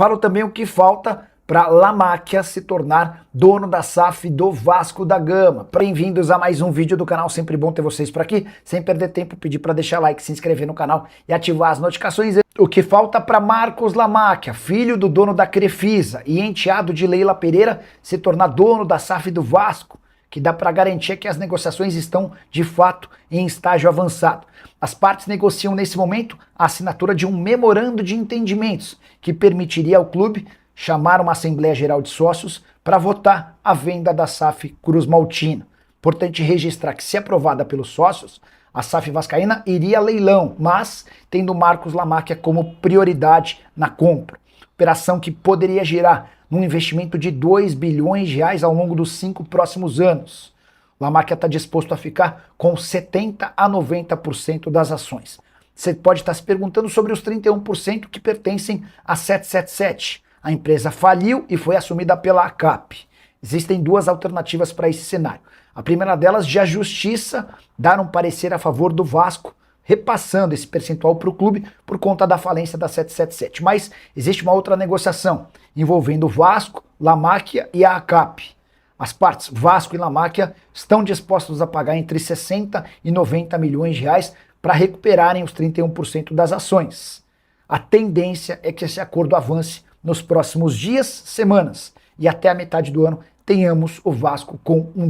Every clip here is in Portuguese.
Falo também o que falta para La Máquia se tornar dono da SAF do Vasco da Gama. Bem-vindos a mais um vídeo do canal, sempre bom ter vocês por aqui. Sem perder tempo, pedir para deixar like, se inscrever no canal e ativar as notificações. O que falta para Marcos La Máquia, filho do dono da Crefisa e enteado de Leila Pereira, se tornar dono da SAF do Vasco, que dá para garantir que as negociações estão, de fato, em estágio avançado. As partes negociam nesse momento a assinatura de um memorando de entendimentos que permitiria ao clube chamar uma Assembleia Geral de Sócios para votar a venda da SAF Cruz Maltina. Importante registrar que, se aprovada pelos sócios, a SAF vascaína iria a leilão, mas tendo Marcos La Máquia como prioridade na compra. Operação que poderia gerar num investimento de 2 bilhões de reais ao longo dos 5 próximos anos. La Máquia está disposto a ficar com 70% a 90% das ações. Você pode estar se perguntando sobre os 31% que pertencem a 777. A empresa faliu e foi assumida pela ACAP. Existem duas alternativas para esse cenário. A primeira delas, de a Justiça dar um parecer a favor do Vasco, repassando esse percentual para o clube por conta da falência da 777. Mas existe uma outra negociação envolvendo o Vasco, La Máquia e a ACAP. As partes Vasco e La Máquia estão dispostos a pagar entre 60 e 90 milhões de reais para recuperarem os 31% das ações. A tendência é que esse acordo avance nos próximos dias, semanas e até a metade do ano tenhamos o Vasco com um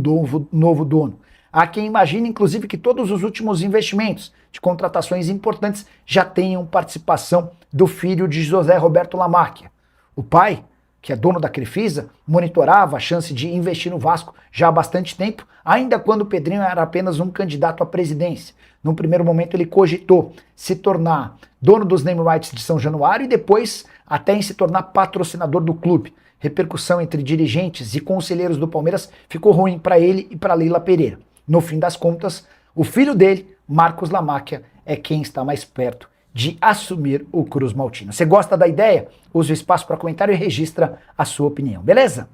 novo dono. Há quem imagine, inclusive, que todos os últimos investimentos de contratações importantes já tenham participação do filho de José Roberto La Máquia. O pai, que é dono da Crefisa, monitorava a chance de investir no Vasco já há bastante tempo, ainda quando o Pedrinho era apenas um candidato à presidência. Num primeiro momento ele cogitou se tornar dono dos name rights de São Januário e depois até em se tornar patrocinador do clube. Repercussão entre dirigentes e conselheiros do Palmeiras ficou ruim para ele e para Leila Pereira. No fim das contas, o filho dele, Marcos La Máquia, é quem está mais perto de assumir o Cruz Maltina. Você gosta da ideia? Use o espaço para comentário e registra a sua opinião, beleza?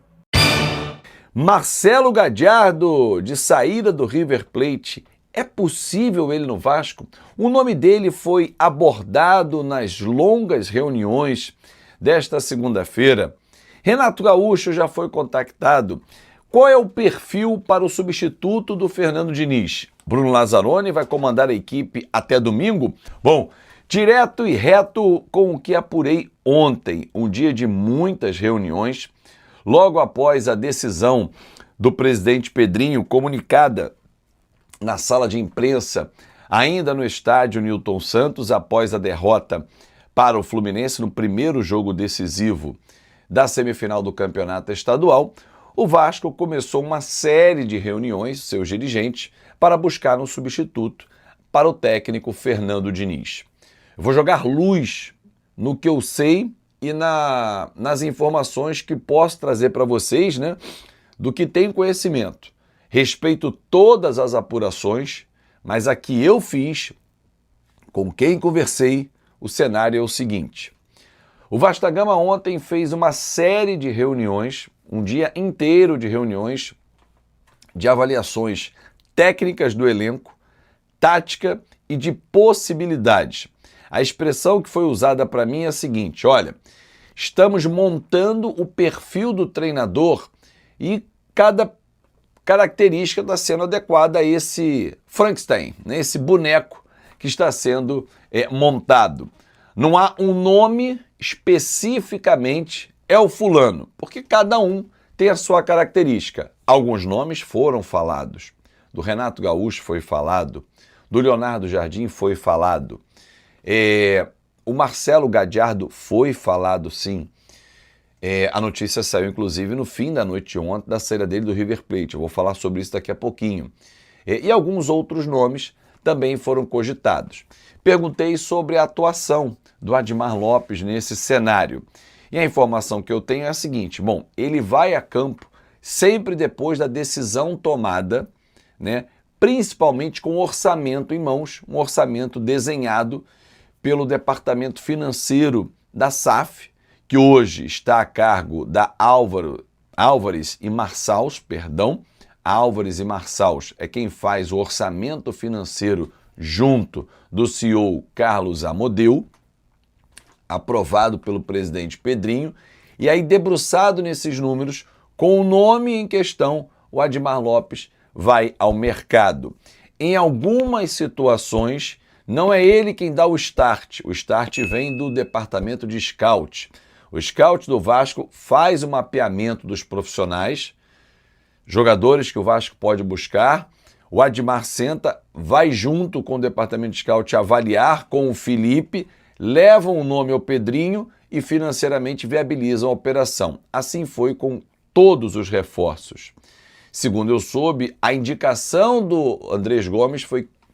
Marcelo Gallardo, de saída do River Plate. É possível ele no Vasco? O nome dele foi abordado nas longas reuniões desta segunda-feira. Renato Gaúcho já foi contactado. Qual é o perfil para o substituto do Fernando Diniz? Bruno Lazzaroni vai comandar a equipe até domingo? Bom, direto e reto com o que apurei ontem, um dia de muitas reuniões, logo após a decisão do presidente Pedrinho comunicada na sala de imprensa, ainda no estádio Newton Santos, após a derrota para o Fluminense no primeiro jogo decisivo da semifinal do campeonato estadual, o Vasco começou uma série de reuniões, seus dirigentes, para buscar um substituto para o técnico Fernando Diniz. Eu vou jogar luz no que eu sei e nas informações que posso trazer para vocês, né, do que tem conhecimento. Respeito todas as apurações, mas a que eu fiz, com quem conversei, o cenário é o seguinte. O Vasco da Gama ontem fez uma série de reuniões, um dia inteiro de reuniões, de avaliações técnicas do elenco, tática e de possibilidades. A expressão que foi usada para mim é a seguinte: olha, estamos montando o perfil do treinador e cada característica está sendo adequada a esse Frankenstein, né, esse boneco que está sendo montado. Não há um nome especificamente, é o fulano, porque cada um tem a sua característica. Alguns nomes foram falados. Do Renato Gaúcho foi falado, do Leonardo Jardim foi falado, o Marcelo Gallardo foi falado sim. A notícia saiu, inclusive, no fim da noite de ontem, da saída dele do River Plate. Eu vou falar sobre isso daqui a pouquinho. E alguns outros nomes também foram cogitados. Perguntei sobre a atuação do Admar Lopes nesse cenário. E a informação que eu tenho é a seguinte: bom, ele vai a campo sempre depois da decisão tomada, né, principalmente com o orçamento em mãos, um orçamento desenhado pelo departamento financeiro da SAF, que hoje está a cargo da Álvares e Marçals, Álvares e Marçals é quem faz o orçamento financeiro junto do CEO Carlos Amodeu. aprovado pelo presidente Pedrinho, e aí debruçado nesses números, com o nome em questão, o Admar Lopes vai ao mercado. Em algumas situações, não é ele quem dá o start vem do departamento de scout. O scout do Vasco faz o mapeamento dos profissionais, jogadores que o Vasco pode buscar. O Admar senta, vai junto com o departamento de scout avaliar com o Felipe, levam o nome ao Pedrinho e financeiramente viabilizam a operação. Assim foi com todos os reforços. Segundo eu soube, a indicação do Andrés Gomes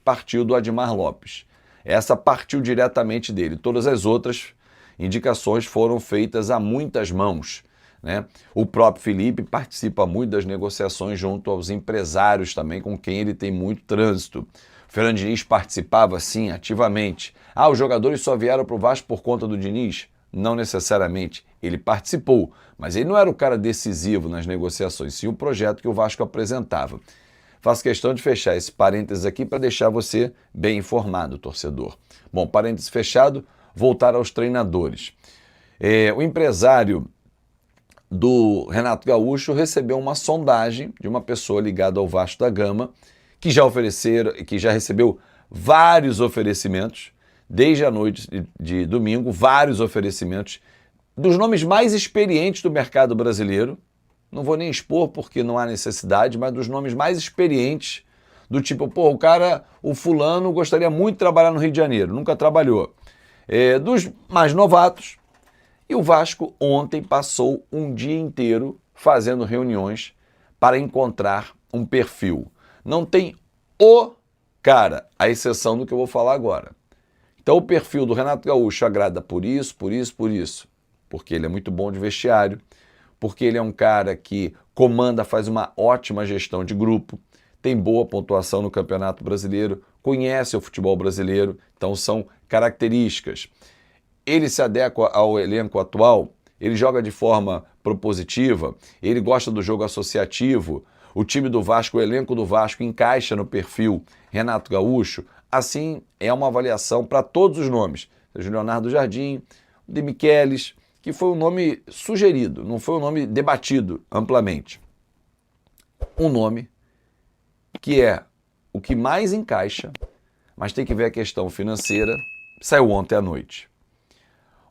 partiu do Admar Lopes. Essa partiu diretamente dele. Todas as outras indicações foram feitas a muitas mãos, né? O próprio Felipe participa muito das negociações junto aos empresários também, com quem ele tem muito trânsito. O Fernando Diniz participava, sim, ativamente. Os jogadores só vieram para o Vasco por conta do Diniz? Não necessariamente. Ele participou, mas ele não era o cara decisivo nas negociações, sim o projeto que o Vasco apresentava. Faço questão de fechar esse parênteses aqui para deixar você bem informado, torcedor. Bom, parênteses fechado, voltar aos treinadores. O empresário do Renato Gaúcho recebeu uma sondagem de uma pessoa ligada ao Vasco da Gama, que já recebeu vários oferecimentos, desde a noite de domingo, vários oferecimentos dos nomes mais experientes do mercado brasileiro. Não vou nem expor porque não há necessidade, mas dos nomes mais experientes, do tipo, o fulano gostaria muito de trabalhar no Rio de Janeiro, nunca trabalhou. Dos mais novatos. E o Vasco ontem passou um dia inteiro fazendo reuniões para encontrar um perfil. Não tem o cara, à exceção do que eu vou falar agora. Então o perfil do Renato Gaúcho agrada por isso, porque ele é muito bom de vestiário, porque ele é um cara que comanda, faz uma ótima gestão de grupo, tem boa pontuação no Campeonato Brasileiro, conhece o futebol brasileiro, então são características. Ele se adequa ao elenco atual, ele joga de forma propositiva, ele gosta do jogo associativo, o time do Vasco, o elenco do Vasco encaixa no perfil Renato Gaúcho. Assim, é uma avaliação para todos os nomes, seja o Leonardo Jardim, o De Michelis, que foi um nome sugerido, não foi um nome debatido amplamente. Um nome que é o que mais encaixa, mas tem que ver a questão financeira, saiu ontem à noite.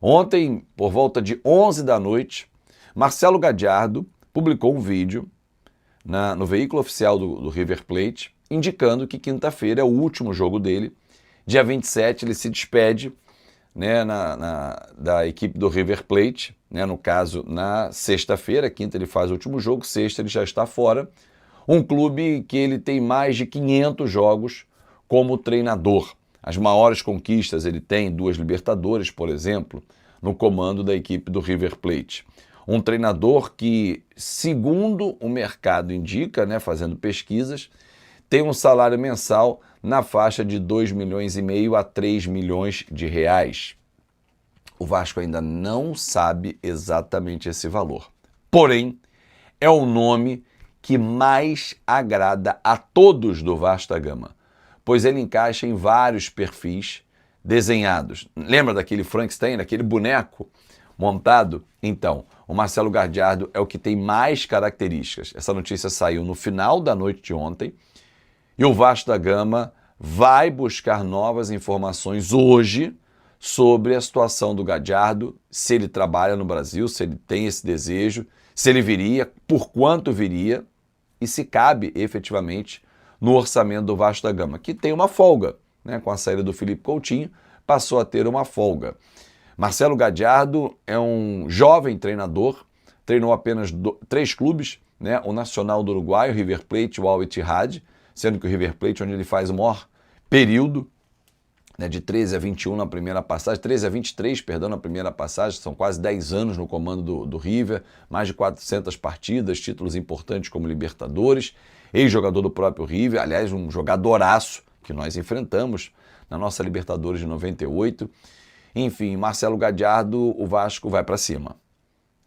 Ontem, por volta de 11 da noite, Marcelo Gadiardo publicou um vídeo no veículo oficial do River Plate, indicando que quinta-feira é o último jogo dele. Dia 27 ele se despede, né, da equipe do River Plate, né, no caso na sexta-feira. Quinta ele faz o último jogo, sexta ele já está fora. Um clube que ele tem mais de 500 jogos como treinador. As maiores conquistas ele tem, 2 Libertadores, por exemplo, no comando da equipe do River Plate. Um treinador que, segundo o mercado indica, né, fazendo pesquisas, tem um salário mensal na faixa de 2,5 milhões a 3 milhões de reais. O Vasco ainda não sabe exatamente esse valor. Porém, é o nome que mais agrada a todos do Vasco da Gama, pois ele encaixa em vários perfis desenhados. Lembra daquele Frankenstein, daquele boneco montado? Então, o Marcelo Gadiardo é o que tem mais características. Essa notícia saiu no final da noite de ontem e o Vasco da Gama vai buscar novas informações hoje sobre a situação do Gadiardo, se ele trabalha no Brasil, se ele tem esse desejo, se ele viria, por quanto viria e se cabe efetivamente no orçamento do Vasco da Gama, que tem uma folga, né? Com a saída do Felipe Coutinho, passou a ter uma folga. Marcelo Gadiardo é um jovem treinador, treinou apenas 3 clubes, né? O Nacional do Uruguai, o River Plate e o Al Ittihad, sendo que o River Plate, onde ele faz o maior período, né, de 13 a 21 na primeira passagem, 13 a 23, perdão, na primeira passagem, são quase 10 anos no comando do River, mais de 400 partidas, títulos importantes como Libertadores, ex-jogador do próprio River, aliás, um jogadoraço que nós enfrentamos na nossa Libertadores de 98. Enfim, Marcelo Gadiardo, o Vasco vai para cima.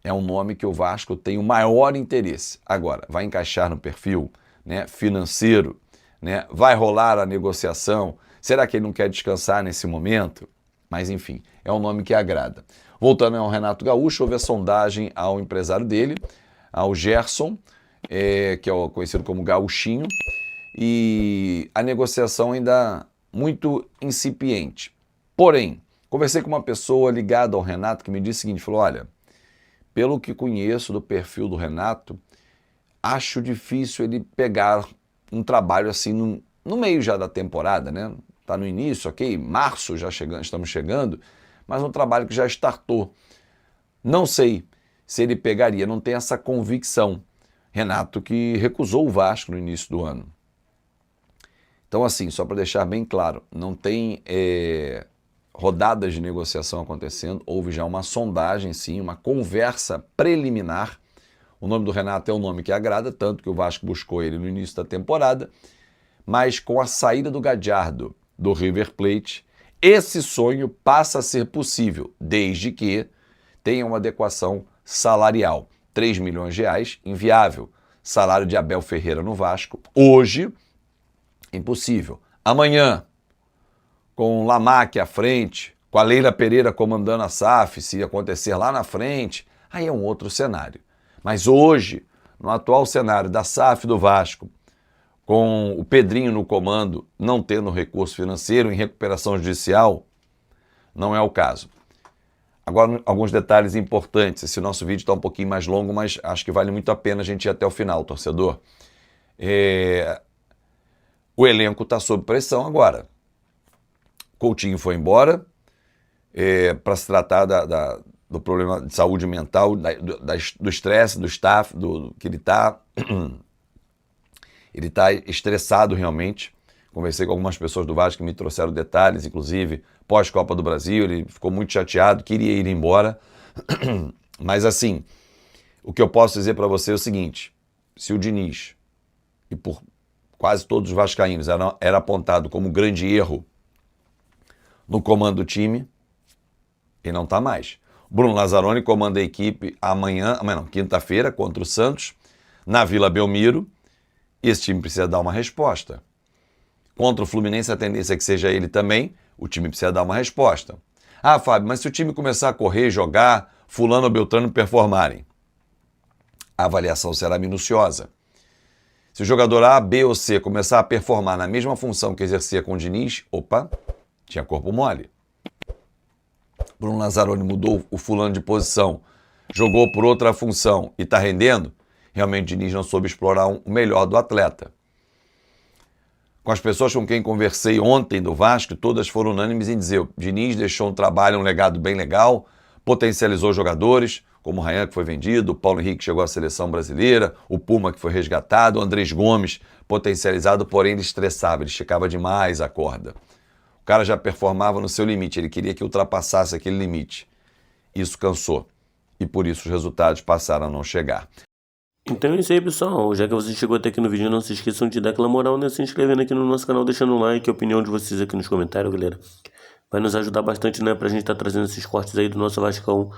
É um nome que o Vasco tem o maior interesse. Agora, vai encaixar no perfil, né, financeiro, né? Vai rolar a negociação? Será que ele não quer descansar nesse momento? Mas enfim, é um nome que agrada. Voltando ao Renato Gaúcho, houve a sondagem ao empresário dele, ao Gerson, que é conhecido como Gaúchinho, e a negociação ainda muito incipiente. Porém, conversei com uma pessoa ligada ao Renato que me disse o seguinte, falou, olha, pelo que conheço do perfil do Renato, acho difícil ele pegar um trabalho assim no meio já da temporada, né? Tá no início, ok? Março estamos chegando, mas um trabalho que já startou. Não sei se ele pegaria, não tem essa convicção. Renato que recusou o Vasco no início do ano. Então assim, só para deixar bem claro, não tem rodadas de negociação acontecendo, houve já uma sondagem sim, uma conversa preliminar. O nome do Renato é um nome que agrada, tanto que o Vasco buscou ele no início da temporada, mas com a saída do Gallardo do River Plate, esse sonho passa a ser possível, desde que tenha uma adequação salarial. 3 milhões de reais, inviável. Salário de Abel Ferreira no Vasco, hoje, impossível. Amanhã, com o Lamarck à frente, com a Leila Pereira comandando a SAF, se acontecer lá na frente, aí é um outro cenário. Mas hoje, no atual cenário da SAF do Vasco, com o Pedrinho no comando, não tendo recurso financeiro, em recuperação judicial, não é o caso. Agora, alguns detalhes importantes. Esse nosso vídeo está um pouquinho mais longo, mas acho que vale muito a pena a gente ir até o final, torcedor. O elenco está sob pressão agora. Coutinho foi embora para se tratar do problema de saúde mental, do estresse, do staff, que ele está... Ele está estressado realmente. Conversei com algumas pessoas do Vasco que me trouxeram detalhes, inclusive pós-Copa do Brasil, ele ficou muito chateado, queria ir embora. Mas assim, o que eu posso dizer para você é o seguinte, se o Diniz, e por quase todos os vascaínos, era apontado como grande erro no comando do time, ele não está mais. Bruno Lazzaroni comanda a equipe quinta-feira contra o Santos, na Vila Belmiro. Esse time precisa dar uma resposta. Contra o Fluminense, a tendência é que seja ele também, o time precisa dar uma resposta. Ah, Fábio, mas se o time começar a correr, jogar, fulano ou beltrano performarem, a avaliação será minuciosa. Se o jogador A, B ou C começar a performar na mesma função que exercia com o Diniz, opa, tinha corpo mole. Bruno Lazzaroni mudou o fulano de posição, jogou por outra função e está rendendo, realmente o Diniz não soube explorar o melhor do atleta. Com as pessoas com quem conversei ontem do Vasco, todas foram unânimes em dizer, o Diniz deixou um trabalho, um legado bem legal, potencializou jogadores, como o Ryan, que foi vendido, o Paulo Henrique chegou à seleção brasileira, o Puma, que foi resgatado, o Andrés Gomes, potencializado, porém ele estressava, ele esticava demais a corda. O cara já performava no seu limite, ele queria que ultrapassasse aquele limite. Isso cansou, e por isso os resultados passaram a não chegar. Então é isso aí, pessoal. Já que você chegou até aqui no vídeo, não se esqueçam de dar aquela moral, né? Se inscrevendo aqui no nosso canal, deixando um like, a opinião de vocês aqui nos comentários, galera. Vai nos ajudar bastante, né? Pra gente estar trazendo esses cortes aí do nosso Vascão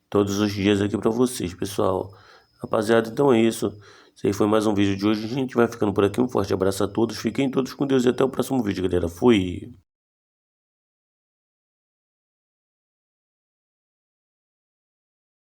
todos os dias aqui pra vocês, pessoal. Rapaziada, então é isso. Esse aí foi mais um vídeo de hoje. A gente vai ficando por aqui. Um forte abraço a todos. Fiquem todos com Deus e até o próximo vídeo, galera. Fui!